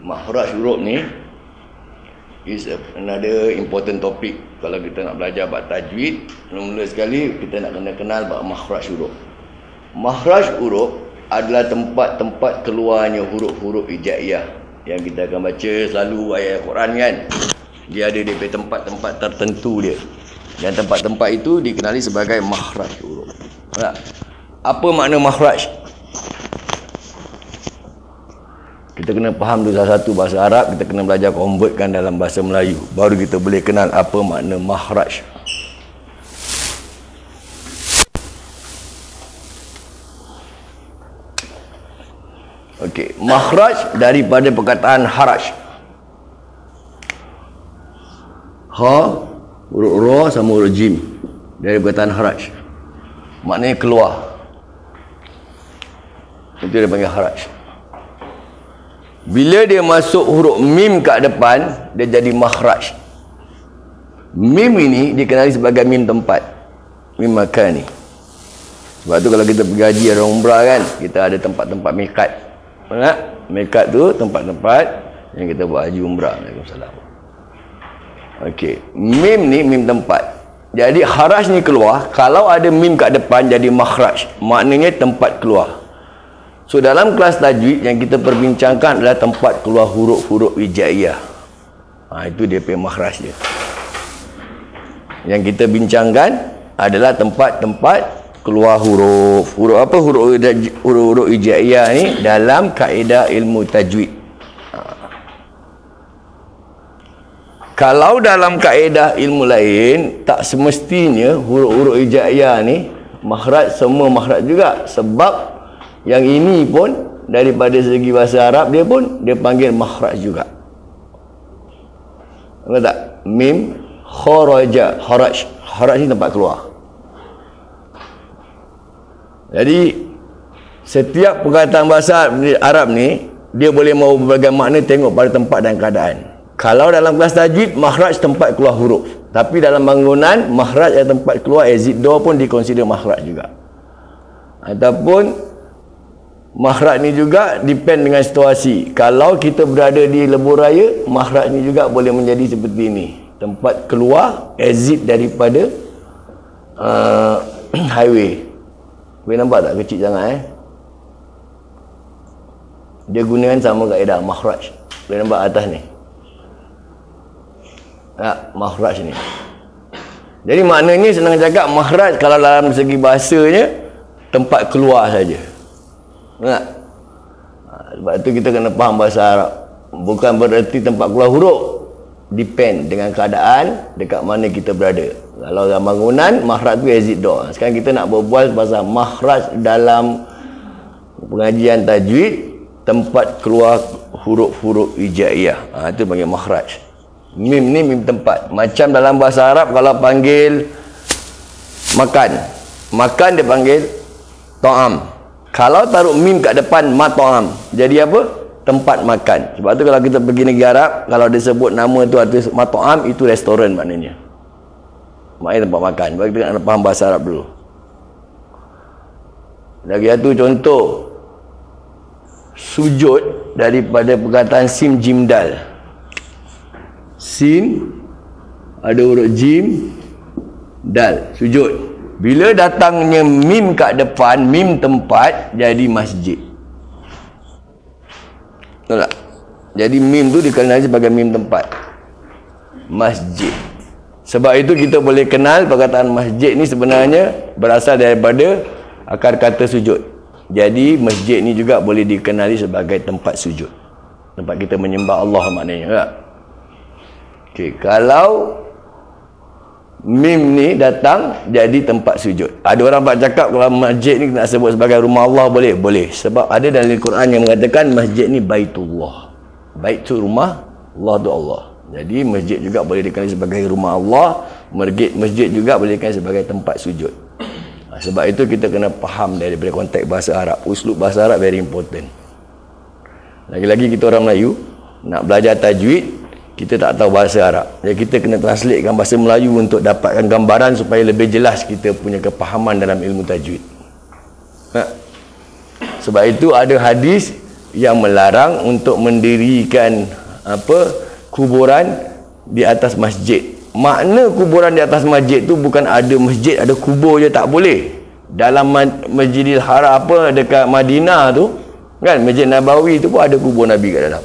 Makhraj huruf ni is another important topic. Kalau kita nak belajar bab tajwid, mula sekali kita nak kena kenal bab makhraj huruf. Makhraj huruf adalah tempat-tempat keluarnya huruf-huruf hijaiyah yang kita akan baca selalu ayat Quran kan. Dia ada dia punya tempat-tempat tertentu dia. Dan tempat-tempat itu dikenali sebagai makhraj huruf. Apa makna makhraj? Kita kena faham tu salah satu bahasa Arab, kita kena belajar convertkan dalam bahasa Melayu. Baru kita boleh kenal apa makna makhraj. Okey, makhraj daripada perkataan haraj. Ha, huruf ra sama huruf jim. Dari perkataan haraj. Maknanya keluar. Itu dia panggil haraj. Bila dia masuk huruf mim kat depan, dia jadi makhraj. Mim ini dikenali sebagai mim tempat. Mim makan ni. Sebab tu kalau kita pergi haji ada umrah kan, kita ada tempat-tempat mikat. Mana? Mikat tu tempat-tempat yang kita buat haji umrah. Waalaikumsalam. Okey, mim ni mim tempat. Jadi haraj ni keluar, kalau ada mim kat depan jadi makhraj. Maknanya tempat keluar. So dalam kelas tajwid yang kita perbincangkan adalah tempat keluar huruf-huruf hijaiyah. Itu dia punya makhraj dia. Yang kita bincangkan adalah tempat-tempat keluar huruf. Huruf apa? Huruf-huruf hijaiyah ni dalam kaedah ilmu tajwid. Kalau dalam kaedah ilmu lain, tak semestinya huruf-huruf hijaiyah ni makhraj, semua makhraj juga. Sebab yang ini pun daripada segi bahasa Arab dia pun dia panggil makhraj juga. Nampak tak? Mim kharaja, haraj. Haraj ni tempat keluar. Jadi setiap perkataan bahasa Arab ni dia boleh mau berbagai makna tengok pada tempat dan keadaan. Kalau dalam kelas tajwid, makhraj tempat keluar huruf. Tapi dalam bangunan, makhraj yang tempat keluar exit door pun dikonsider makhraj juga. Ataupun makhraj ni juga depend dengan situasi. Kalau kita berada di lebuh raya, makhraj ni juga boleh menjadi seperti ini. Tempat keluar, exit daripada highway. Boleh nampak tak kecil sangat Dia gunakan sama kaedah makhraj. Boleh nampak atas ni. Makhraj ni. Jadi maknanya senang cakap makhraj kalau dalam segi bahasanya tempat keluar saja. Tak? Sebab tu kita kena faham bahasa Arab. Bukan bererti tempat keluar huruf. Depend dengan keadaan dekat mana kita berada. Kalau dalam bangunan, makhraj tu exit door. Sekarang kita nak berbual pasal makhraj dalam pengajian tajwid, tempat keluar huruf-huruf hijaiyah. Itu panggil makhraj. Mim ni mim tempat. Macam dalam bahasa Arab kalau panggil makan. Makan dia panggil ta'am. Kalau taruh mim kat depan mat'am, jadi apa? Tempat makan. Sebab tu kalau kita pergi negeri Arab, kalau dia sebut nama tu arti mat'am, itu restoran maknanya. Maknanya tempat makan. Sebab kita nak faham bahasa Arab dulu. Lagi satu contoh sujud daripada perkataan sim jim dal. Sin ada huruf jim dal, sujud. Bila datangnya mim kat depan, mim tempat, jadi masjid. Betul tak? Jadi mim tu dikenali sebagai mim tempat. Masjid. Sebab itu kita boleh kenal perkataan masjid ni sebenarnya berasal daripada akar kata sujud. Jadi masjid ni juga boleh dikenali sebagai tempat sujud. Tempat kita menyembah Allah maknanya. Tak? Okey, kalau mim ni datang jadi tempat sujud. Ada orang buat cakap kalau masjid ni nak sebut sebagai rumah Allah boleh? Boleh. Sebab ada dalam Al-Quran yang mengatakan masjid ni baitullah. Bait tu rumah, Allah tu Allah. Jadi masjid juga boleh dikenali sebagai rumah Allah. Masjid juga boleh dikenali sebagai tempat sujud. Sebab itu kita kena faham daripada konteks bahasa Arab. Uslub bahasa Arab very important. Lagi-lagi kita orang Melayu nak belajar tajwid, kita tak tahu bahasa Arab. Jadi kita kena translatekan bahasa Melayu untuk dapatkan gambaran supaya lebih jelas kita punya kepahaman dalam ilmu tajwid. Sebab itu ada hadis yang melarang untuk mendirikan kuburan di atas masjid. Makna kuburan di atas masjid tu bukan ada masjid, ada kubur je, tak boleh. Dalam Masjidil Haram dekat Madinah tu kan, Masjid Nabawi tu pun ada kubur Nabi kat dalam.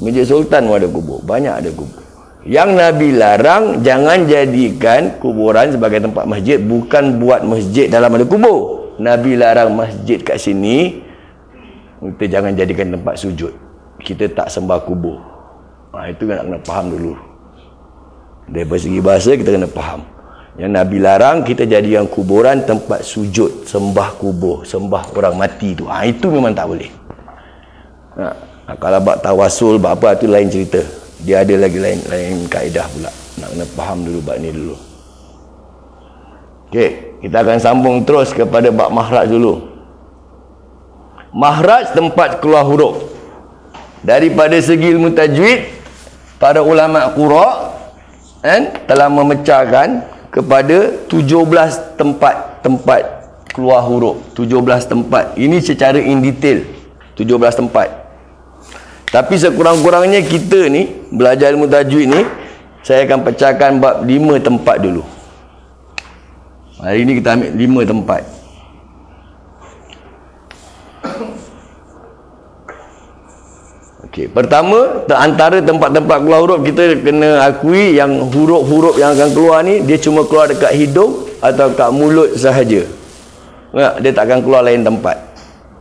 Masjid Sultan pun ada kubur, banyak ada kubur. Yang Nabi larang, jangan jadikan kuburan sebagai tempat masjid, bukan buat masjid dalam ada kubur. Nabi larang masjid kat sini, kita jangan jadikan tempat sujud. Kita tak sembah kubur. Itu kan nak kena faham dulu. Dari segi bahasa kita kena faham. Yang Nabi larang kita jadikan kuburan tempat sujud, sembah kubur, sembah orang mati tu. Itu memang tak boleh. Kalau bab tawasul, bab apa, tu lain cerita. Dia ada lagi lain kaedah pula. Nak kena faham dulu bab ni dulu. Okey, kita akan sambung terus kepada bab makhraj dulu. Makhraj tempat keluar huruf. Daripada segi ilmu tajwid, para ulama qura telah memecahkan kepada 17 tempat keluar huruf. 17 tempat. Ini secara in detail. 17 tempat. Tapi sekurang-kurangnya kita ni belajar ilmu tajwid ni, saya akan pecahkan bab 5 tempat dulu. Hari ni kita ambil 5 tempat. Okey, pertama, antara tempat-tempat keluar huruf, kita kena akui yang huruf-huruf yang akan keluar ni, dia cuma keluar dekat hidung atau dekat mulut sahaja. Dia tak akan keluar lain tempat.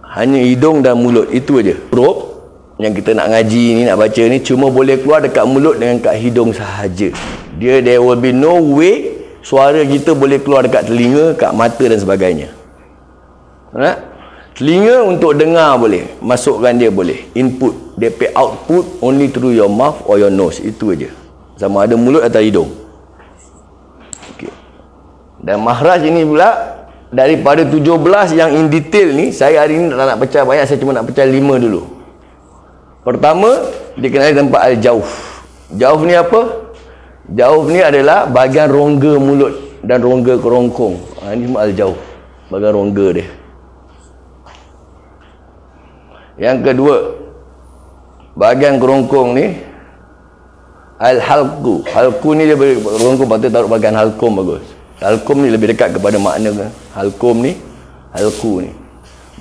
Hanya hidung dan mulut, itu aja. Huruf yang kita nak ngaji ni, nak baca ni, cuma boleh keluar dekat mulut dengan kat hidung sahaja. There will be no way suara kita boleh keluar dekat telinga, kat mata dan sebagainya. Telinga untuk dengar boleh, masukkan dia boleh, input. Dia pay output only through your mouth or your nose. Itu aja. Sama ada mulut atau hidung. Okay. Dan makhraj ini pula, daripada 17 yang in detail ni, saya hari ni tak nak pecah banyak, saya cuma nak pecah 5 dulu. Pertama, dikenali tempat al-jauf. Jauf ni apa? Jauf ni adalah bahagian rongga mulut dan rongga kerongkong. Ini semua al-jauf, bahagian rongga dia. Yang kedua, bahagian kerongkong ni al-halqu. Halqu ni dia kerongkong, patut taruh bahagian halqum bagus. Halqum ni lebih dekat kepada makna halqum ni, halqu ni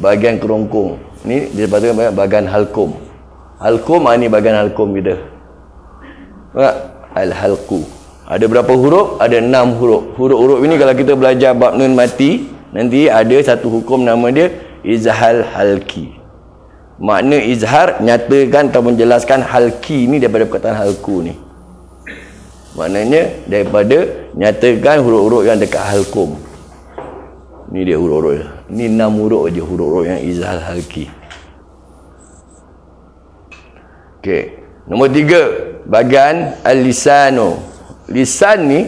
bahagian kerongkong ni, dia patutkan bahagian halqum. Halqum ni bahagian halqum kita. Al-halqu. Ada berapa huruf? Ada 6 huruf. Huruf-huruf ini kalau kita belajar bab nun mati, nanti ada satu hukum nama dia izhal halki. Makna izhar, nyatakan atau menjelaskan, halki ni daripada perkataan halku ni. Maknanya daripada nyatakan huruf-huruf yang dekat halqum. Ni dia huruf-huruf. Ni 6 huruf je huruf-huruf yang izhal halki. Okey. Nombor 3, bahagian al-lisanu. Lisan ni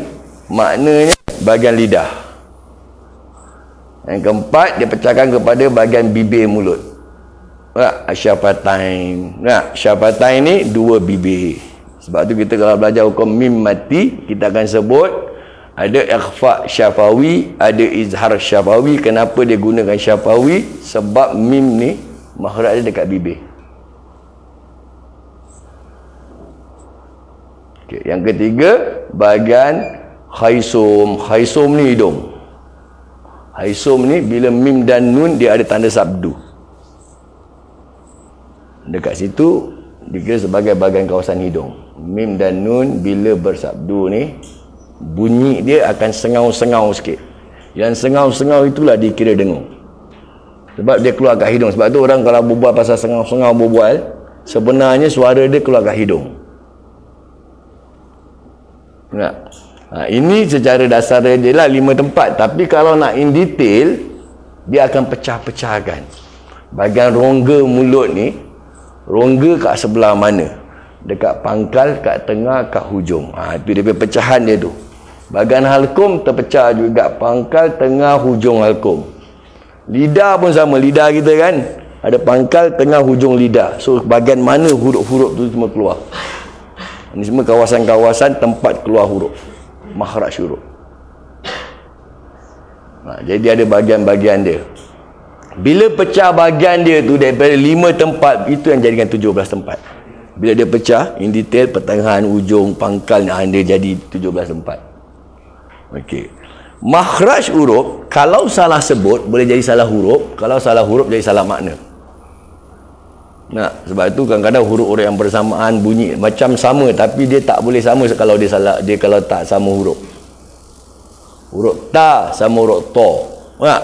maknanya bahagian lidah. Yang keempat, dia pecahkan kepada bahagian bibir mulut. Syafatain. Syafatain ni 2 bibir. Sebab tu kita kalau belajar hukum mim mati, kita akan sebut ada ikhfa syafawi, ada izhar syafawi. Kenapa dia gunakan syafawi? Sebab mim ni makhraj dia dekat bibir. Okay. Yang ketiga, bahagian khaisum. Khaisum ni hidung. Khaisum ni bila mim dan nun dia ada tanda sabdu. Dekat situ dikira sebagai bahagian kawasan hidung. Mim dan nun bila bersabdu ni, bunyi dia akan sengau-sengau sikit. Yang sengau-sengau itulah dikira dengung. Sebab dia keluar kat hidung. Sebab tu orang kalau berbual pasal sengau-sengau berbual, sebenarnya suara dia keluar kat hidung. Ini secara dasar dia lah 5 tempat. Tapi kalau nak in detail, dia akan pecah-pecahkan. Bahagian rongga mulut ni, rongga kat sebelah mana? Dekat pangkal, kat tengah, kat hujung. Itu dia punya pecahan dia tu. Bahagian halqum terpecah juga, pangkal, tengah, hujung halqum. Lidah pun sama, lidah kita kan ada pangkal, tengah, hujung lidah. So bahagian mana huruf-huruf tu semua keluar. Ini semua kawasan-kawasan tempat keluar huruf, makhraj huruf. Jadi ada bahagian-bahagian dia. Bila pecah bahagian dia tu daripada 5 tempat, itu yang jadikan 17 tempat. Bila dia pecah, in detail, pertengahan, ujung, pangkal, dia jadi 17 tempat. Okey. Makhraj huruf, kalau salah sebut boleh jadi salah huruf, kalau salah huruf jadi salah makna. Nah, sebab itu kadang-kadang huruf-huruf yang bersamaan bunyi macam sama, tapi dia tak boleh sama kalau dia salah, dia kalau tak sama huruf. Huruf ta sama huruf to. Nah,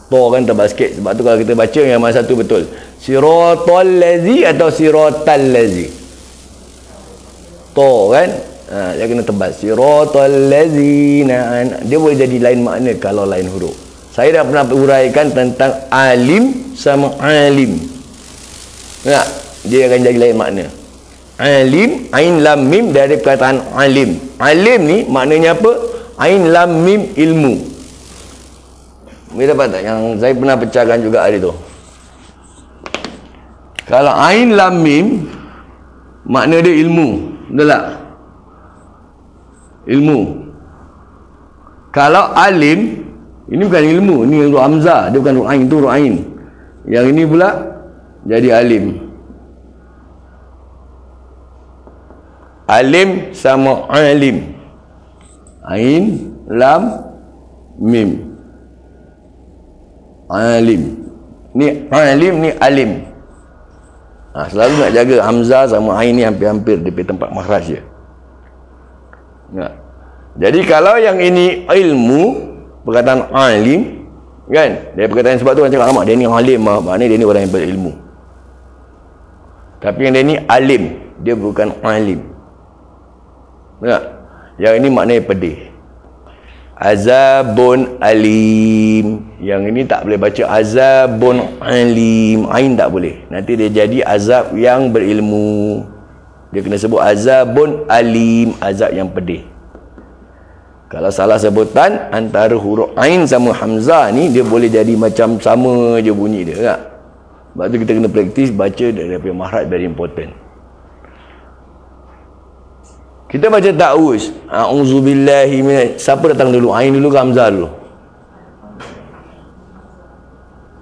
to kan tebal sikit. Sebab tu kalau kita baca yang mana satu betul. Siratal lazi atau siratal lazi. To kan? Dia kena tebal. Siratal lazina. Dia boleh jadi lain makna kalau lain huruf. Saya dah pernah uraikan tentang alim sama alim. Tak? Dia akan jadi lain makna. Alim, ain lam mim dari perkataan alim. Alim ni maknanya apa? Ain lam mim ilmu. Boleh dapat tak? Yang saya pernah pecahkan juga hari tu. Kalau ain lam mim, makna dia ilmu. Betul tak? Ilmu. Kalau alim, ini bukan ilmu. Ini huruf hamzah. Dia bukan huruf ain. Itu huruf ain. Yang ini pula jadi alim. Alim sama alim. Ain lam mim. Alim. Ni alim, ni alim. Selalu nak jaga hamzah sama ain ni hampir-hampir di tempat makhraj dia. Jadi kalau yang ini ilmu, perkataan alim kan, dari perkataan sebab tu orang cakap, dia ni alim, maknanya dia ni orang yang berilmu. Tapi yang dia ni alim, dia bukan alim. Tak? Yang ini maknanya pedih. Azabun alim. Yang ini tak boleh baca azabun alim. Ain tak boleh. Nanti dia jadi azab yang berilmu. Dia kena sebut azabun alim, azab yang pedih. Kalau salah sebutan antara huruf ain sama hamzah ni, dia boleh jadi macam sama je bunyi dia, tak? Sebab tu kita kena praktis baca daripada makhraj, very important. Kita baca ta'awuz. A'udzubillahi minasy. Siapa datang dulu? Ain dulu ke hamzah dulu?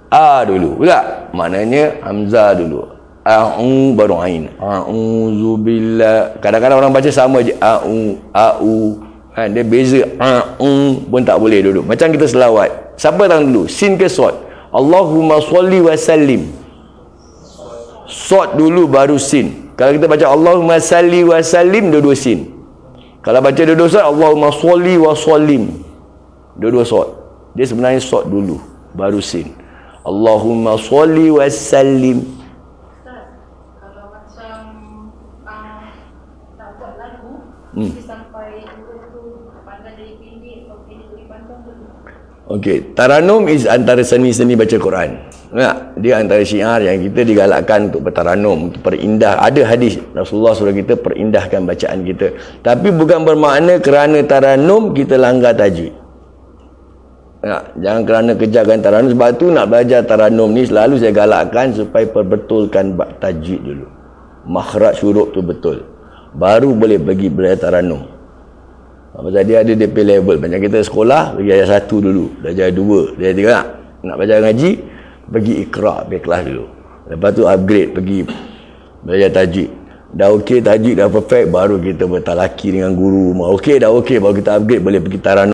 A dulu. Pula maknanya hamzah dulu. A'u baru ain. A'udzubillah. Kadang-kadang orang baca sama je. A'u. Kan dia beza. A'u pun tak boleh dulu. Macam kita selawat. Siapa datang dulu? Sin ke sod? Allahumma sholli wa sallim. Sod dulu baru sin. Kalau kita baca Allahumma salli wa sallim, dua-dua sin. Kalau baca dua-dua sod, Allahumma sholli wa sallim, dua-dua sod. Dia sebenarnya sod dulu baru sin. Allahumma sholli wa sallim. Kalau macam nak buat lagu, sampai tu pandang dari pendek atau pendek dari panjang dulu. Okey, taranum is antara seni-seni baca Quran. Nah, dia antara syiar yang kita digalakkan untuk bertaranum, untuk perindah. Ada hadis Rasulullah suruh kita perindahkan bacaan kita. Tapi bukan bermakna kerana taranum kita langgar tajwid. Nah, jangan kerana kejarkan taranum. Sebab tu nak belajar taranum ni selalu saya galakkan supaya perbetulkan tajwid dulu. Makhraj huruf tu betul. Baru boleh pergi belajar taranum. Pasal dia ada DP level. Macam kita sekolah, pergi ayat 1 dulu. Belajar 2, belajar 3. Nak belajar ngaji, pergi ikra, pergi kelas dulu. Lepas tu upgrade, pergi belajar tajwid. Dah okey tajwid, dah perfect, baru kita bertalaki dengan guru. Okey dah okey, baru kita upgrade, boleh pergi taranum.